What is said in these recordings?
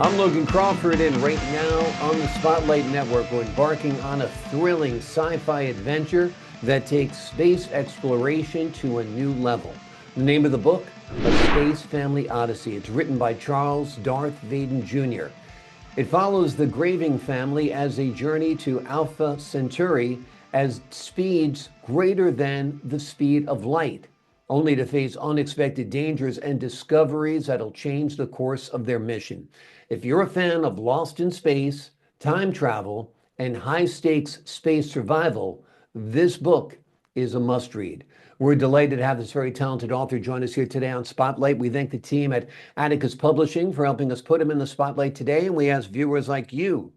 I'm Logan Crawford, and right now on the Spotlight Network, we're embarking on a thrilling sci-fi adventure that takes space exploration to a new level. The name of the book, A Space Family Odyssey. It's written by Charles "Darth" Vaden Jr. It follows the Graving family as they journey to Alpha Centauri at speeds greater than the speed of light, only to face unexpected dangers and discoveries that'll change the course of their mission. If you're a fan of Lost in Space, time travel, and high-stakes space survival, this book is a must-read. We're delighted to have this very talented author join us here today on Spotlight. We thank the team at Atticus Publishing for helping us put him in the spotlight today, and we ask viewers like you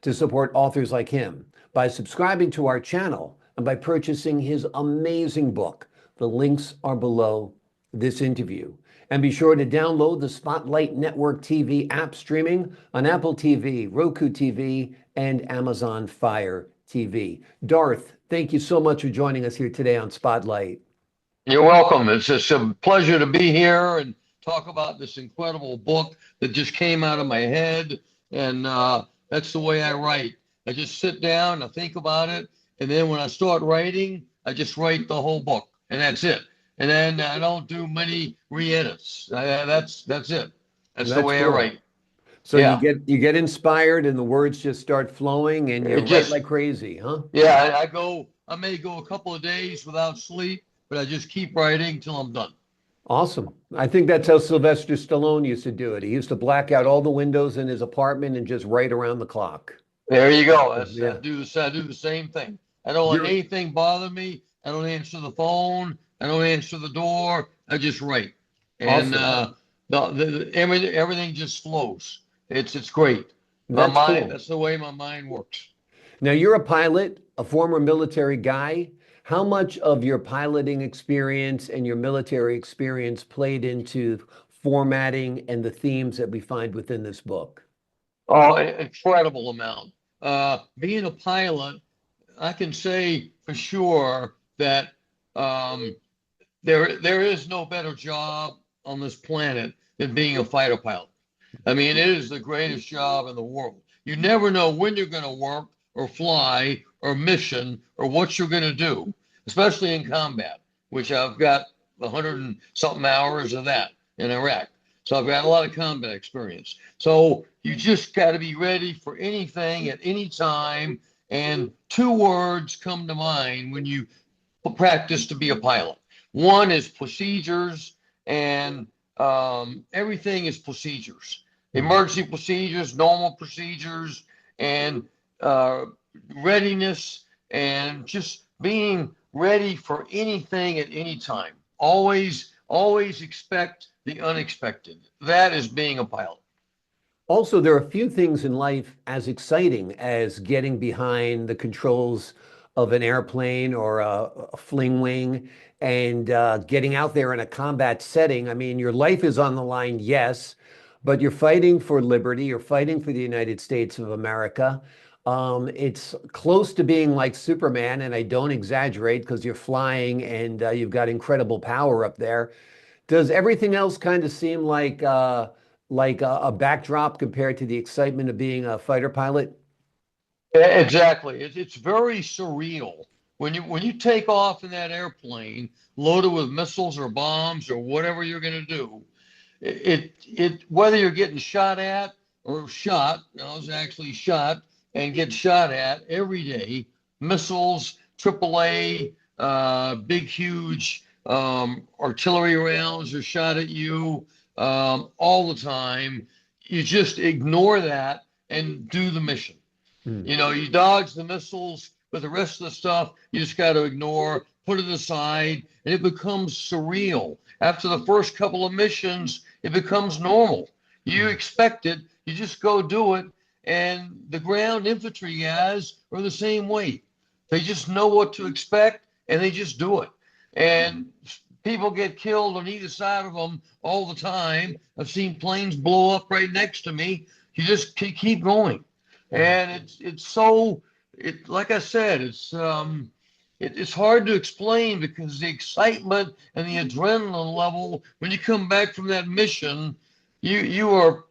to support authors like him by subscribing to our channel and by purchasing his amazing book. The links are below this interview. And be sure to download the Spotlight Network TV app streaming on Apple TV, Roku TV, and Amazon Fire TV. Darth, thank you so much for joining us here today on Spotlight. You're welcome. It's just a pleasure to be here and talk about this incredible book that just came out of my head. And that's the way I write. I just sit down, I think about it, and then when I start writing, I just write the whole book, and that's it. And then I don't do many re-edits. That's it. That's the way cool. I write. So yeah. you get inspired, and the words just start flowing, and you write like crazy, huh? Yeah, I may go a couple of days without sleep, but I just keep writing till I'm done. Awesome. I think that's how Sylvester Stallone used to do it. He used to black out all the windows in his apartment and just write around the clock. There you go. I do the same thing. I don't let anything bother me. I don't answer the phone. I don't answer the door. I just write, and awesome. Everything just flows. It's great. That's cool. That's the way my mind works. Now, you're a pilot, a former military guy. How much of your piloting experience and your military experience played into formatting and the themes that we find within this book? Oh, an incredible amount. Being a pilot, I can say for sure that there is no better job on this planet than being a fighter pilot. I mean, it is the greatest job in the world. You never know when you're going to work or fly or mission or what you're going to do, especially in combat, which I've got 100 and something hours of that in Iraq. So I've got a lot of combat experience. So you just got to be ready for anything at any time. And two words come to mind when you practice to be a pilot. One is procedures, and everything is procedures. Emergency procedures, normal procedures, and readiness, and just being ready for anything at any time. Always expect the unexpected. That is being a pilot. Also, there are few things in life as exciting as getting behind the controls of an airplane or a fling wing and getting out there in a combat setting. I mean, your life is on the line, yes, but you're fighting for liberty. You're fighting for the United States of America. It's close to being like Superman, and I don't exaggerate because you're flying and you've got incredible power up there. Does everything else kind of seem like a backdrop compared to the excitement of being a fighter pilot? Exactly. It's very surreal when you take off in that airplane loaded with missiles or bombs or whatever you're going to do. It whether you're getting shot at or shot, I was actually shot and get shot at every day. Missiles, AAA, big huge artillery rounds are shot at you all the time. You just ignore that and do the mission. You know, you dodge the missiles, but the rest of the stuff you just got to ignore, put it aside, and it becomes surreal. After the first couple of missions, it becomes normal. You expect it, you just go do it, and the ground infantry guys are the same way. They just know what to expect, and they just do it. And people get killed on either side of them all the time. I've seen planes blow up right next to me. You just keep going. And like I said, it's hard to explain because the excitement and the adrenaline level when you come back from that mission, you are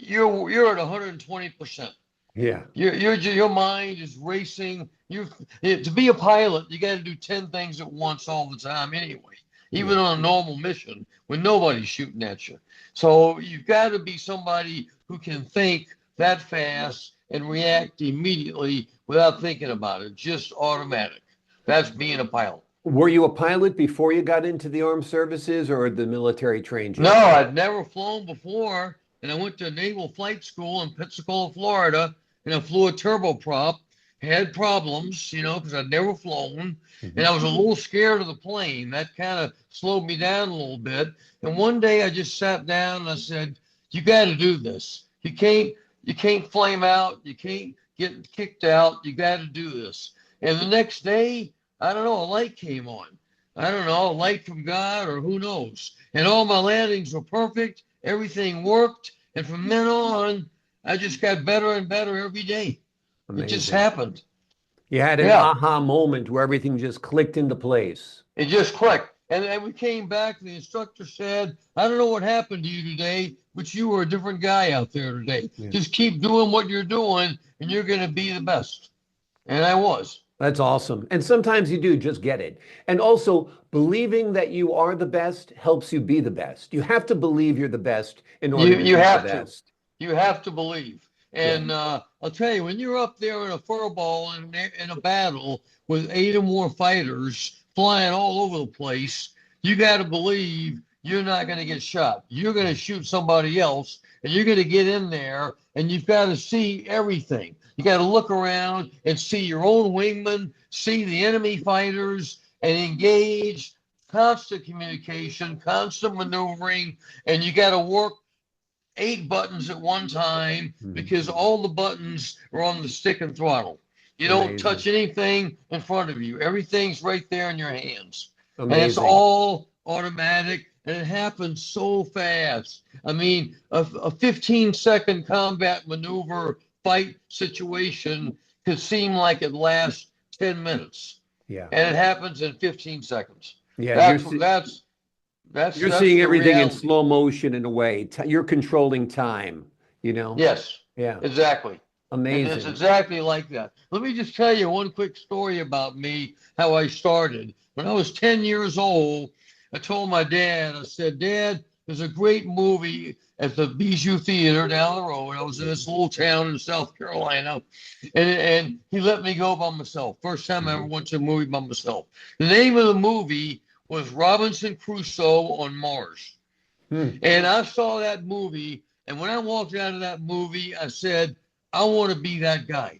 you're at 120%. Yeah. Your mind is racing. To be a pilot, you got to do 10 things at once all the time anyway, even Yeah. on a normal mission when nobody's shooting at you. So you've got to be somebody who can think that fast and react immediately without thinking about it, just automatic. That's being a pilot. Were you a pilot before you got into the armed services, or the military trained No, you? I'd never flown before, and I went to Naval Flight School in Pensacola, Florida, and I flew a turboprop. Had problems, because I'd never flown, and I Mhm. was a little scared of the plane. That kind of slowed me down a little bit. And one day I just sat down and I said, "You got to do this. You can't flame out. You can't get kicked out. You got to do this." And the next day, I don't know, a light came on. I don't know, a light from God or who knows. And all my landings were perfect. Everything worked. And from then on, I just got better and better every day. It just Amazing. happened. You had an Yeah, aha moment where everything just clicked into place. it just clicked. And then we came back. The instructor said, "I don't know what happened to you today, but you were a different guy out there today. Yeah. Just keep doing what you're doing, and you're going to be the best." And I was. That's awesome. And sometimes you do just get it. And also, believing that you are the best helps you be the best. You have to believe you're the best in order You to you be the have to. best. You have to believe. Yeah. And I'll tell you, when you're up there in a furball in a battle with 8 or more fighters flying all over the place, you got to believe you're not going to get shot. You're going to shoot somebody else, and you're going to get in there, and you've got to see everything. You got to look around and see your own wingman, see the enemy fighters, and engage. Constant communication, constant maneuvering, and you got to work 8 buttons at one time Mhm. because all the buttons are on the stick and throttle. You don't Amazing. touch anything in front of you. Everything's right there in your hands. And it's Amazing. all automatic and it happens so fast. I mean, a 15-second combat maneuver fight situation could seem like it lasts 10 minutes. Yeah. And it happens in 15 seconds. Yeah. That's that's You're that's seeing the everything in reality. slow motion in a way. You're controlling time, you know? Yes, Yeah. exactly. And it's Amazing. exactly like that. Let me just tell you one quick story about me, how I started. When I was 10 years old, I told my dad, I said, "Dad, there's a great movie at the Bijou Theater down the road." I was in this little town in South Carolina, and he let me go by myself. First time I ever Mhm. went to a movie by myself. The name of the movie was Robinson Crusoe on Mars. Hmm. And I saw that movie, and when I walked out of that movie, I said, "I want to be that guy.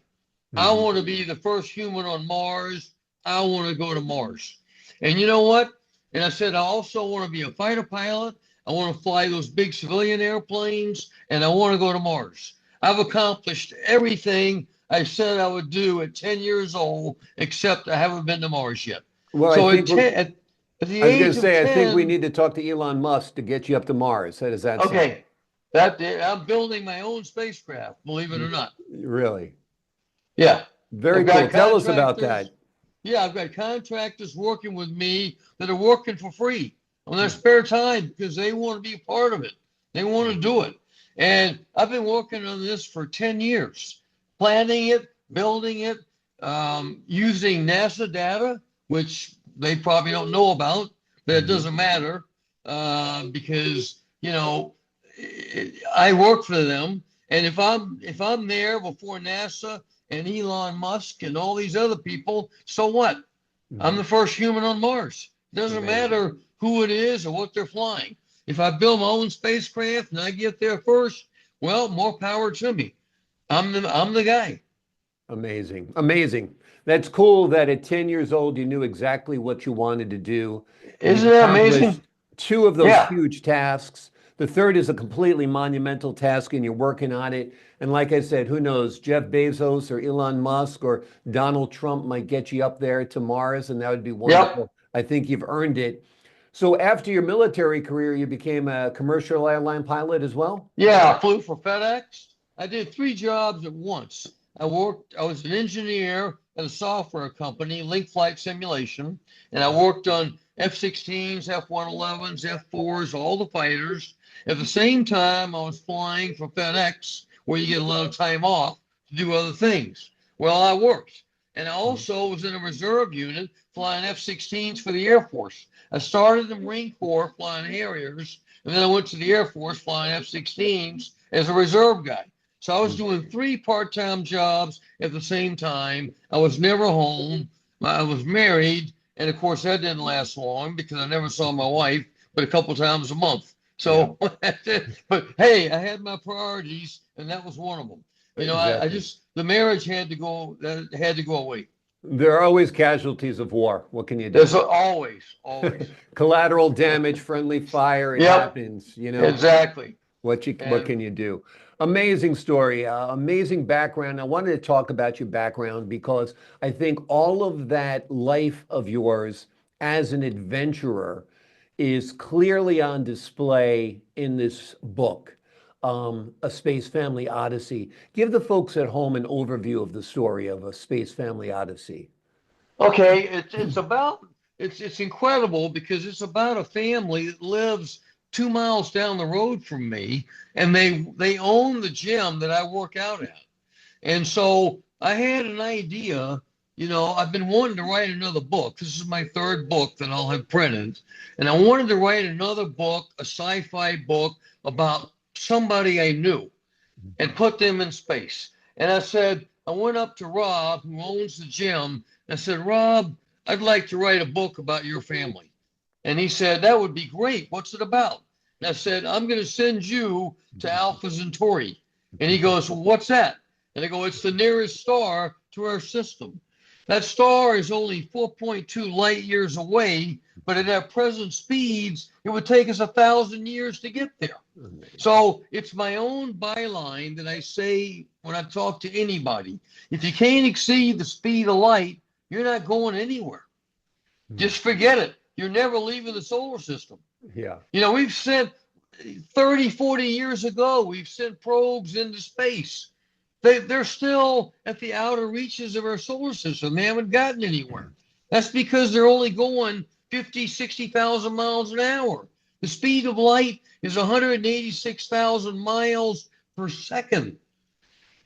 I Mhm. want to be the first human on Mars. I want to go to Mars." And you know what? And I said, "I also want to be a fighter pilot. I want to fly those big civilian airplanes, and I want to go to Mars." I've accomplished everything I said I would do at 10 years old, except I haven't been to Mars yet. Well, I So think at the I was going age to of say, I think we 10, need to talk to Elon Musk to get you up to Mars. How does that sound? okay, I'm building my own spacecraft, believe it or not. Really? Yeah, Very I've cool. got Tell us about contractors. that. Yeah, I've got contractors working with me that are working for free on their Hmm. spare time because they want to be a part of it. They want to Hmm. do it. And I've been working on this for 10 years, planning it, building it, using NASA data, which they probably don't know about, but it Hmm. doesn't matter because, I work for them. And if I'm there before NASA and Elon Musk and all these other people, so what? I'm Hmm. the first human on Mars. Doesn't Amazing. matter who it is or what they're flying. If I build my own spacecraft and I get there first, well, more power to me. I'm the guy. Amazing. Amazing. That's cool that at 10 years old, you knew exactly what you wanted to do, and you've Isn't that amazing? accomplished two of those Yeah. huge tasks. The third is a completely monumental task, and you're working on it. And like I said, who knows? Jeff Bezos or Elon Musk or Donald Trump might get you up there to Mars, and that would be Yep. wonderful. I think you've earned it. So after your military career, you became a commercial airline pilot as well? Yeah. I flew for FedEx. I did 3 jobs at once. I was an engineer at a software company, Link Flight Simulation, and I worked on F-16s, F-111s, F-4s, all the fighters. At the same time, I was flying for FedEx, where you get a lot of time off to do other things. Well, I worked. And I also was in a reserve unit flying F-16s for the Air Force. I started in the Marine Corps flying Harriers, and then I went to the Air Force flying F-16s as a reserve guy. So I was doing 3 part-time jobs at the same time. I was never home. I was married, and of course that didn't last long because I never saw my wife but a couple times a month. So, but hey, I had my priorities, and that was one of them. You know, I just, the marriage had to go away. There are always casualties of war. What can you do? There's always. Collateral damage, friendly fire, it happens, you know. Exactly. What can you do? Amazing story, amazing background. I wanted to talk about your background because I think all of that life of yours as an adventurer is clearly on display in this book, A Space Family Odyssey. Give the folks at home an overview of the story of A Space Family Odyssey. Okay, it's incredible because it's about a family that lives 2 miles down the road from me, and they own the gym that I work out at. And so I had an idea. You know, I've been wanting to write another book. This is my 3rd book that I'll have printed. And I wanted to write another book, a sci-fi book about somebody I knew and put them in space. And I went up to Rob, who owns the gym. I said, Rob, I'd like to write a book about your family. And he said, that would be great. What's it about? And I said, I'm going to send you to Alpha Centauri. And he goes, well, what's that? And I go, it's the nearest star to our system. That star is only 4.2 light years away, but at our present speeds, it would take us 1,000 years to get there. So it's my own byline that I say when I talk to anybody. If you can't exceed the speed of light, you're not going anywhere. Just forget it. You're never leaving the solar system. Yeah. You know, we've sent 30, 40 years ago, we've sent probes into space. They're still at the outer reaches of our solar system. They haven't gotten anywhere. That's because they're only going 50, 60,000 miles an hour. The speed of light is 186,000 miles per second.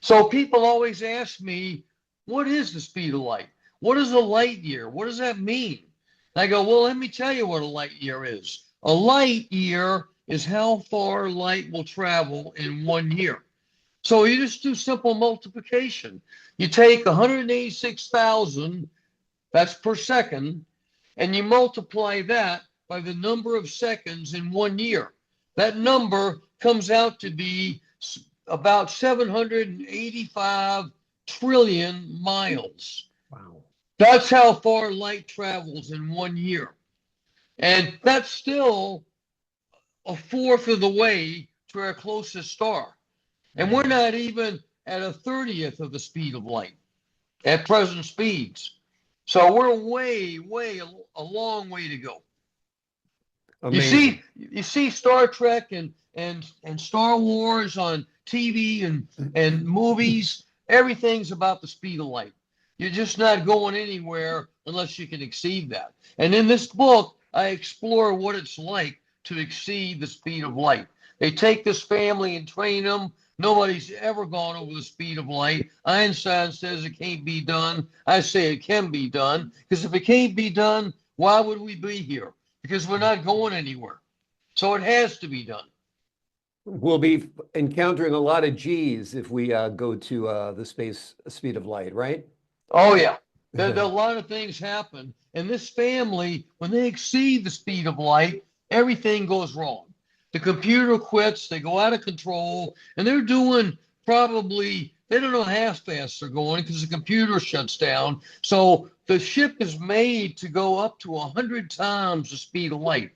So people always ask me, what is the speed of light? What is a light year? What does that mean? And I go, well, let me tell you what a light year is. A light year is how far light will travel in 1 year. So you just do simple multiplication. You take 186,000, that's per second, and you multiply that by the number of seconds in 1 year. That number comes out to be about 785 trillion miles. Wow. That's how far light travels in 1 year. And that's still 1/4 of the way to our closest star. And we're not even at 1/30th of the speed of light at present speeds. So we're way a long way to go. Amazing. You see Star Trek and Star Wars on TV and movies. Everything's about the speed of light. You're just not going anywhere unless you can exceed that. And in this book, I explore what it's like to exceed the speed of light. They take this family and train them. Nobody's ever gone over the speed of light. Einstein says it can't be done. I say it can be done, because if it can't be done, why would we be here? Because we're not going anywhere. So it has to be done. We'll be encountering a lot of G's if we go to the speed of light, right? Oh, yeah. There are a lot of things happen. And this family, when they exceed the speed of light, everything goes wrong. The computer quits, they go out of control, and they're doing probably, they don't know how fast they're going because the computer shuts down. So the ship is made to go up to 100 times the speed of light.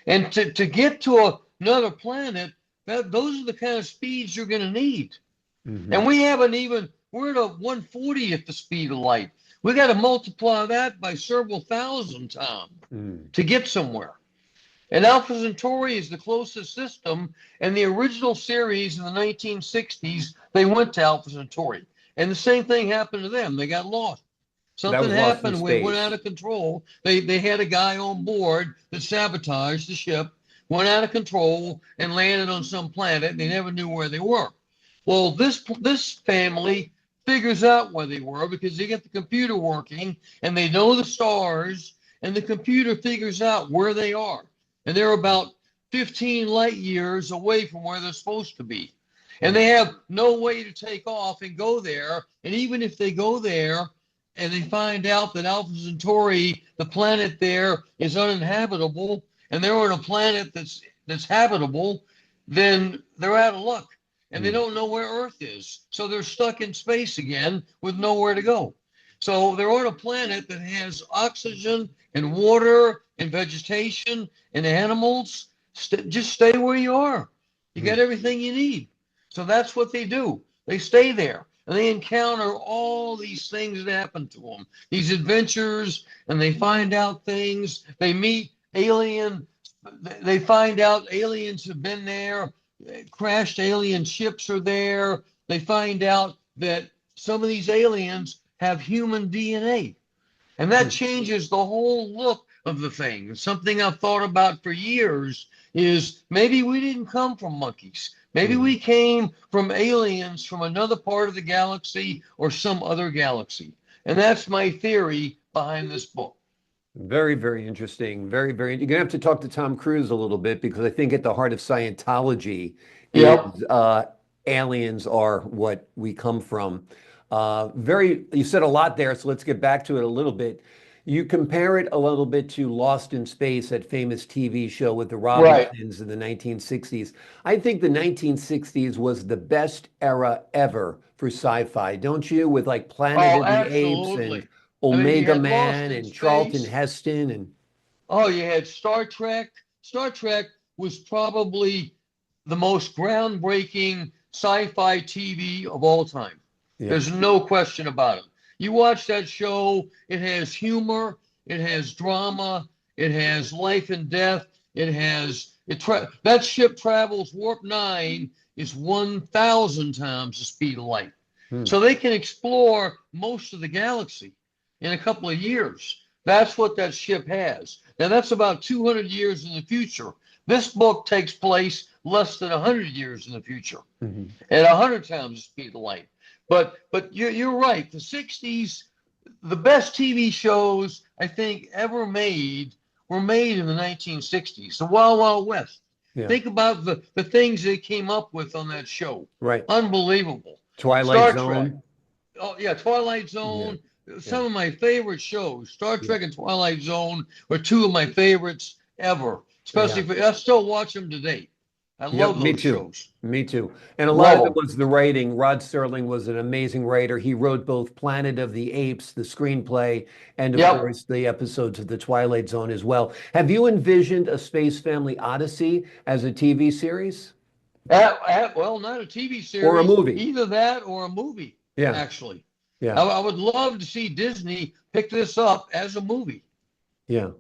And to get to another planet, those are the kind of speeds you're going to need. Mm-hmm. And we haven't even, we're at 1/40th the speed of light. We got to multiply that by several thousand times to get somewhere. And Alpha Centauri is the closest system. And the original series in the 1960s, they went to Alpha Centauri. And the same thing happened to them. They got lost. That Something was Lost in happened when it went out Space. of control. They had a guy on board that sabotaged the ship, went out of control, and landed on some planet, and they never knew where they were. Well, this family figures out where they were because they get the computer working, and they know the stars, and the computer figures out where they are. And they're about 15 light years away from where they're supposed to be. And they have no way to take off and go there. And even if they go there and they find out that Alpha Centauri, the planet there, is uninhabitable, and they're on a planet that's habitable, then they're out of luck. And they don't know where Earth is. So they're stuck in space again with nowhere to go. So they're on a planet that has oxygen and water and vegetation and animals. Just stay where you are. You got everything you need. So that's what they do. They stay there and they encounter all these things that happen to them, these adventures, and they find out things. They meet alien. They find out aliens have been there. Crashed alien ships are there. They find out that some of these aliens have human DNA. And that changes the whole look of the thing. Something I've thought about for years is maybe we didn't come from monkeys. Maybe we came from aliens from another part of the galaxy or some other galaxy. And that's my theory behind this book. Very, very interesting. Very, very. You're gonna have to talk to Tom Cruise a little bit because I think at the heart of Scientology Yep. is aliens are what we come from. You said a lot there, so let's get back to it a little bit. You compare it a little bit to Lost in Space, that famous TV show with the Right. Robinsons in the 1960s. I think the 1960s was the best era ever for sci-fi, don't you? With like Planet Oh, of the Apes and absolutely. I mean, you Omega had Lost Man in and Charlton Space. Heston and Oh, you had Star Trek. Star Trek was probably the most groundbreaking sci-fi TV of all time. yeah. There's no question about it. You watch that show, it has humor, it has drama, it has life and death, that ship travels warp 9 is 1,000 times the speed of light. So they can explore most of the galaxy in a couple of years. That's what that ship has. Now that's about 200 years in the future. This book takes place less than 100 years in the future, at 100 times the speed of light. But you're right. The 60s, the best TV shows I think ever made were made in the 1960s. The Wild Wild West. Yeah. Think about the things they came up with on that show. Right. Unbelievable. Twilight Star Zone. Trek. Oh yeah, Twilight Zone. Some of my favorite shows, Star Trek and Twilight Zone, were two of my favorites ever. Especially, I still watch them today. I love me those too. shows. Me too. And a lot of Love it was the writing. Rod Serling was an amazing writer. He wrote both Planet of the Apes, the screenplay, and of Yep. course the episodes of The Twilight Zone as well. Have you envisioned A Space Family Odyssey as a TV series Well, not a TV series. or a movie? Either that or a movie, Yeah. actually. Yeah. I would love to see Disney pick this up as a movie. Yeah.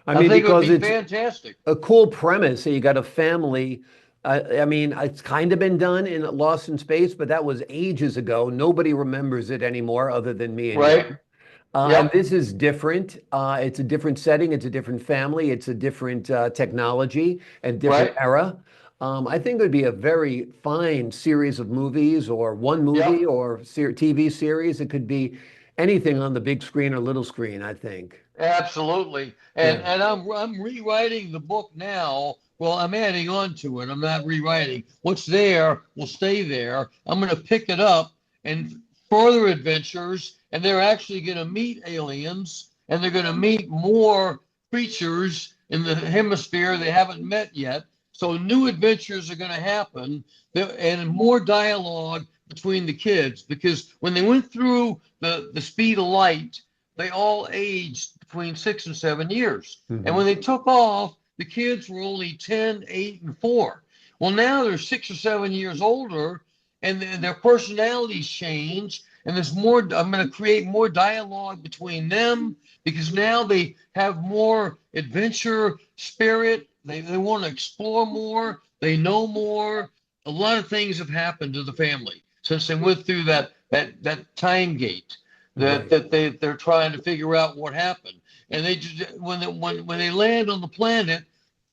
I I mean, think it would because be it's fantastic. a cool premise. So you got a family. I mean, it's kind of been done in Lost in Space, but that was ages ago. Nobody remembers it anymore other than me and Right? you. And Yep. this is different. It's a different setting. It's a different family. It's a different technology and different Right? era. I think it would be a very fine series of movies or one movie Yep. or TV series. It could be anything on the big screen or little screen, I think. Absolutely. Yeah. And I'm rewriting the book now. Well, I'm adding on to it. I'm not rewriting. What's there will stay there. I'm going to pick it up and further adventures, and they're actually going to meet aliens, and they're going to meet more creatures in the hemisphere they haven't met yet. So new adventures are going to happen, and more dialogue between the kids, because when they went through the speed of light, they all aged between 6 and 7 years. And when they took off, the kids were only 10, 8, and 4. Well, now they're 6 or 7 years older, and their personalities change. And there's more. I'm going to create more dialogue between them because now they have more adventure spirit. They want to explore more. They know more. A lot of things have happened to the family since they went through that time gate. that they're trying to figure out what happened. And they just when they land on the planet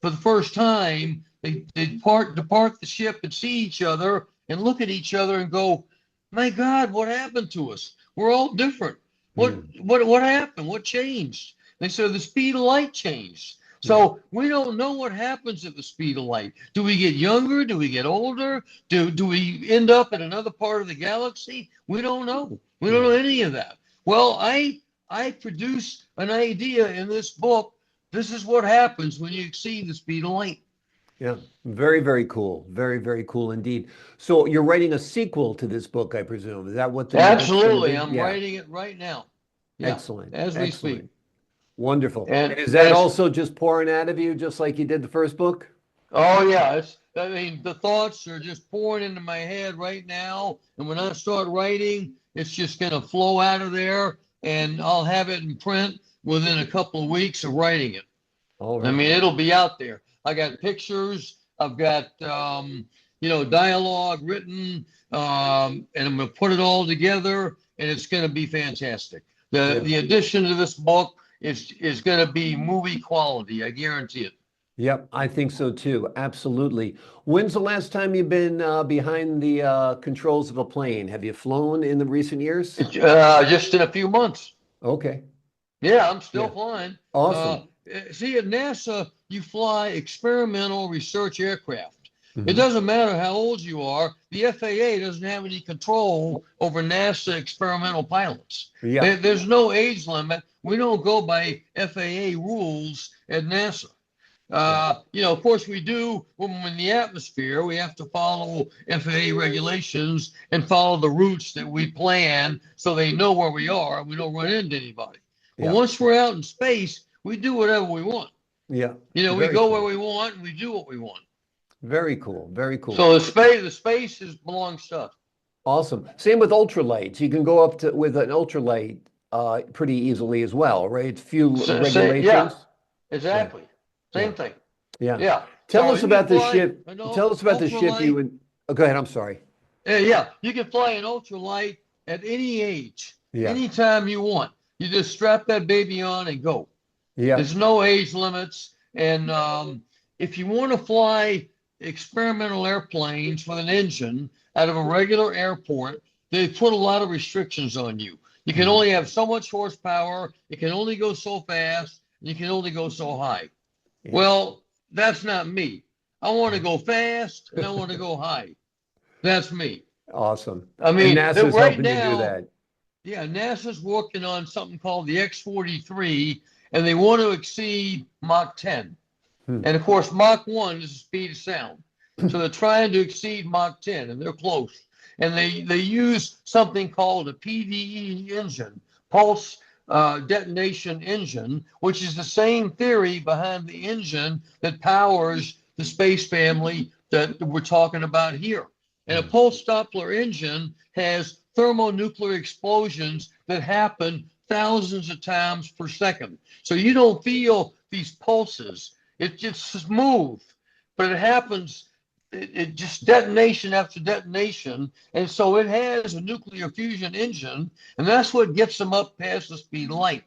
for the first time, they depart the ship and see each other and look at each other and go, "My God, what happened to us? We're all different. What happened? What changed?" They said the speed of light changed. So we don't know what happens at the speed of light. Do we get younger? Do we get older? Do we end up in another part of the galaxy? We don't know. We don't know any of that. Well, I produced an idea in this book. This is what happens when you exceed the speed of light. Yeah, very, very cool. Very, very cool indeed. So you're writing a sequel to this book, I presume. Is that what the new book's gonna Absolutely. be? I'm Yeah. writing it right now. Yeah, Excellent. as we speak. Excellent. Wonderful. And And is that as also just pouring out of you, just like you did the first book? Oh yeah, I mean, the thoughts are just pouring into my head right now, and when I start writing, it's just gonna flow out of there, and I'll have it in print within a couple of weeks of writing it. All I right. mean, it'll be out there. I got pictures, I've got dialogue written, and I'm gonna put it all together, and it's gonna be fantastic. The addition to this book is gonna be movie quality, I guarantee it. Yep, I think so too. Absolutely. When's the last time you've been behind the controls of a plane? Have you flown in the recent years? Just in a few months. Okay. Yeah, I'm still Yeah. flying. Awesome. See, at NASA, you fly experimental research aircraft. It Mhm. doesn't matter how old you are. The FAA doesn't have any control over NASA experimental pilots. Yeah. There's no age limit. We don't go by FAA rules at NASA. Of course, we do when we're in the atmosphere. We have to follow FAA regulations and follow the routes that we plan so they know where we are and we don't run into anybody. But Yeah. once we're out in space, we do whatever we want. Yeah. We Very go cool. where we want and we do what we want. Very cool. Very cool. So the space belongs to us. Awesome. Same with ultralights. You can go up to with an ultralight pretty easily as well, right? Few regulations. Yeah, exactly. Same Yeah. thing. Yeah. Yeah. Tell So us you about can the fly ship. an Tell us about the ship you ultralight. would. Oh, go ahead. I'm sorry. Yeah, you can fly an ultralight at any age, Yeah. anytime you want. You just strap that baby on and go. Yeah. There's no age limits. And if you want to fly experimental airplanes with an engine out of a regular airport, they put a lot of restrictions on you. You can only have so much horsepower. It can only go so fast. You can only go so high. Yeah. Well, that's not me. I want to go fast and I want to go high. That's me. Awesome. I mean, and NASA's right helping you do now, that. yeah, NASA's working on something called the X-43, and they want to exceed Mach 10. And of course, Mach 1 is the speed of sound. So they're trying to exceed Mach 10, and they're close. And they use something called a PDE engine, pulse detonation engine, which is the same theory behind the engine that powers the space family that we're talking about here. And a pulse Doppler engine has thermonuclear explosions that happen thousands of times per second. So you don't feel these pulses. It's just smooth, but it happens. It just detonation after detonation. And so it has a nuclear fusion engine, and that's what gets them up past the speed of light.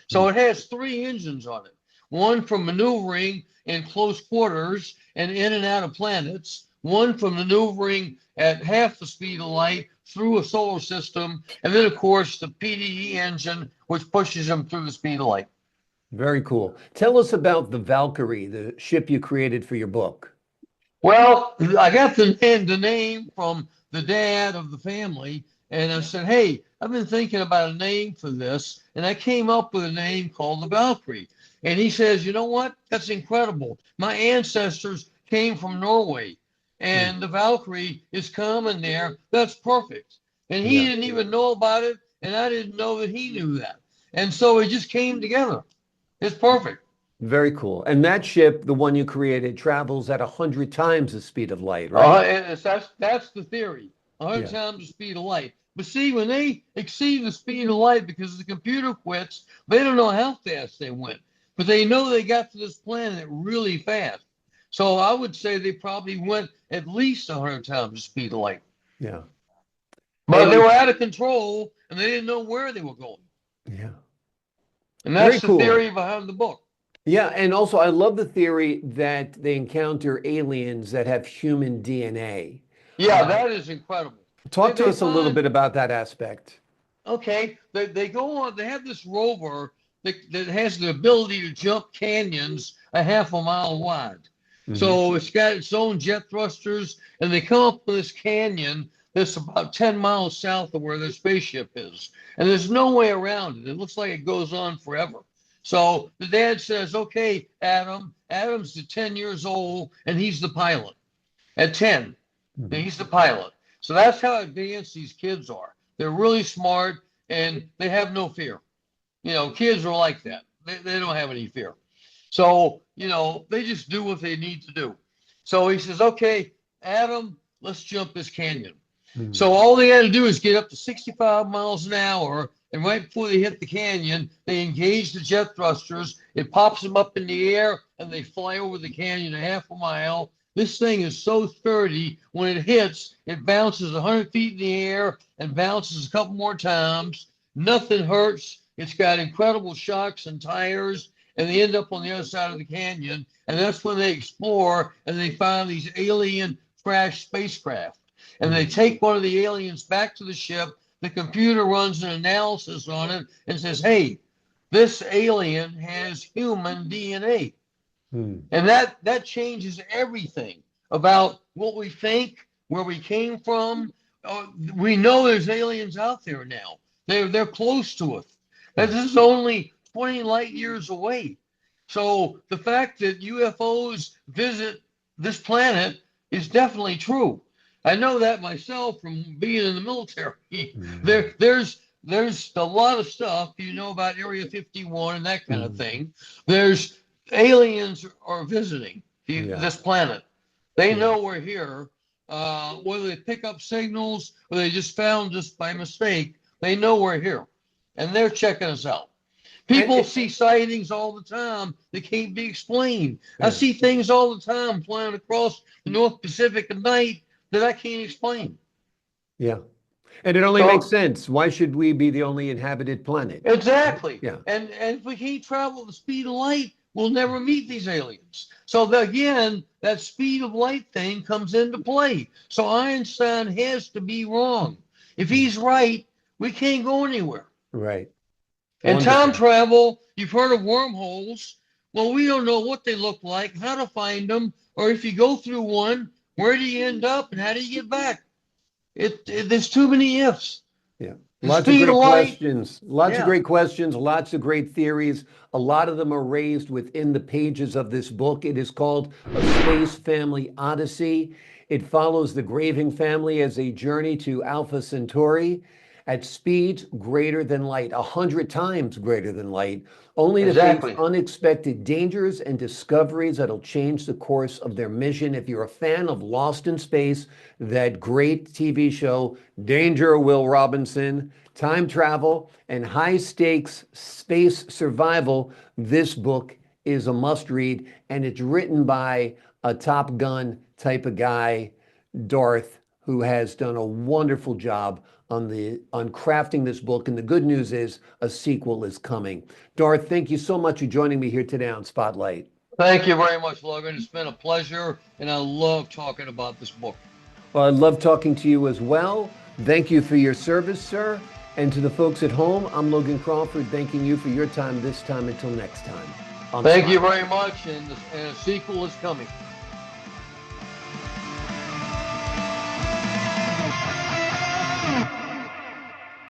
So it has three engines on it. One for maneuvering in close quarters and in and out of planets, one for maneuvering at half the speed of light through a solar system, and then, of course, the PDE engine, which pushes them through the speed of light. Very cool. Tell us about the Valkyrie, the ship you created for your book. Well, I got the name from the dad of the family, and I said, hey, I've been thinking about a name for this, and I came up with a name called the Valkyrie. And he says, you know what? That's incredible. My ancestors came from Norway, and the Valkyrie is common there. That's perfect. And he didn't even know about it, and I didn't know that he knew that. And so it just came together. It's perfect. Very cool. And that ship, the one you created, travels at 100 times the speed of light, right? That's the theory. 100 times the speed of light. But see, when they exceed the speed of light because the computer quits, they don't know how fast they went. But they know they got to this planet really fast. So I would say they probably went at least 100 times the speed of light. Yeah. But they were out of control, and they didn't know where they were going. Yeah. And that's Very the cool. theory behind the book. Yeah, and also I love the theory that they encounter aliens that have human DNA. Yeah, that is incredible. Talk to They us a little find, bit about that aspect. okay, they go on, they have this rover that has the ability to jump canyons a half a mile wide. So it's got its own jet thrusters, and they come up with this canyon that's about 10 miles south of where their spaceship is. And there's no way around it. It looks like it goes on forever. So the dad says, okay, Adam's 10 years old, and he's the pilot at 10. And he's the pilot. So that's how advanced these kids are. They're really smart, and they have no fear. You know, kids are like that. They don't have any fear. So, you know, they just do what they need to do. So he says, okay, Adam, let's jump this canyon. So all they had to do is get up to 65 miles an hour, and right before they hit the canyon, they engage the jet thrusters. It pops them up in the air, and they fly over the canyon a half a mile. This thing is so sturdy, when it hits, it bounces 100 feet in the air and bounces a couple more times. Nothing hurts. It's got incredible shocks and tires, and they end up on the other side of the canyon. And that's when they explore, and they find these alien crash spacecraft. And they take one of the aliens back to the ship. The computer runs an analysis on it and says, hey, this alien has human DNA. And that changes everything about what we think, where we came from. We know there's aliens out there now. They're close to us. This is only 20 light years away. So the fact that UFOs visit this planet is definitely true. I know that myself from being in the military. There's a lot of stuff, you know, about Area 51 and that kind of thing. There's aliens are visiting this planet. They know we're here. Whether they pick up signals or they just found us by mistake, they know we're here, and they're checking us out. People see sightings all the time that can't be explained. I see things all the time flying across the North Pacific at night that I can't explain. Yeah. And it only makes sense. Why should we be the only inhabited planet? Exactly. Yeah. And if we can't travel the speed of light, we'll never meet these aliens. So again, that speed of light thing comes into play. So Einstein has to be wrong. If he's right, we can't go anywhere. Right. And time travel, you've heard of wormholes. Well, we don't know what they look like, how to find them, or if you go through one, where do you end up and how do you get back? There's too many ifs. Yeah. The Lots of speed great of light. questions. Lots of great questions. Lots of great theories. A lot of them are raised within the pages of this book. It is called A Space Family Odyssey. It follows the Graving family as they journey to Alpha Centauri at speeds greater than light, 100 times greater than light, only to face unexpected dangers and discoveries that'll change the course of their mission. If you're a fan of Lost in Space, that great TV show, Danger, Will Robinson, time travel, and high-stakes space survival, this book is a must-read, and it's written by a Top Gun type of guy, DARTH, who has done a wonderful job on crafting this book. And the good news is a sequel is coming. DARTH, thank you so much for joining me here today on Spotlight. Thank you very much, Logan. It's been a pleasure, and I love talking about this book. Well, I love talking to you as well. Thank you for your service, sir. And to the folks at home, I'm Logan Crawford, thanking you for your time this time. Until next time. Thank you very much, and a sequel is coming.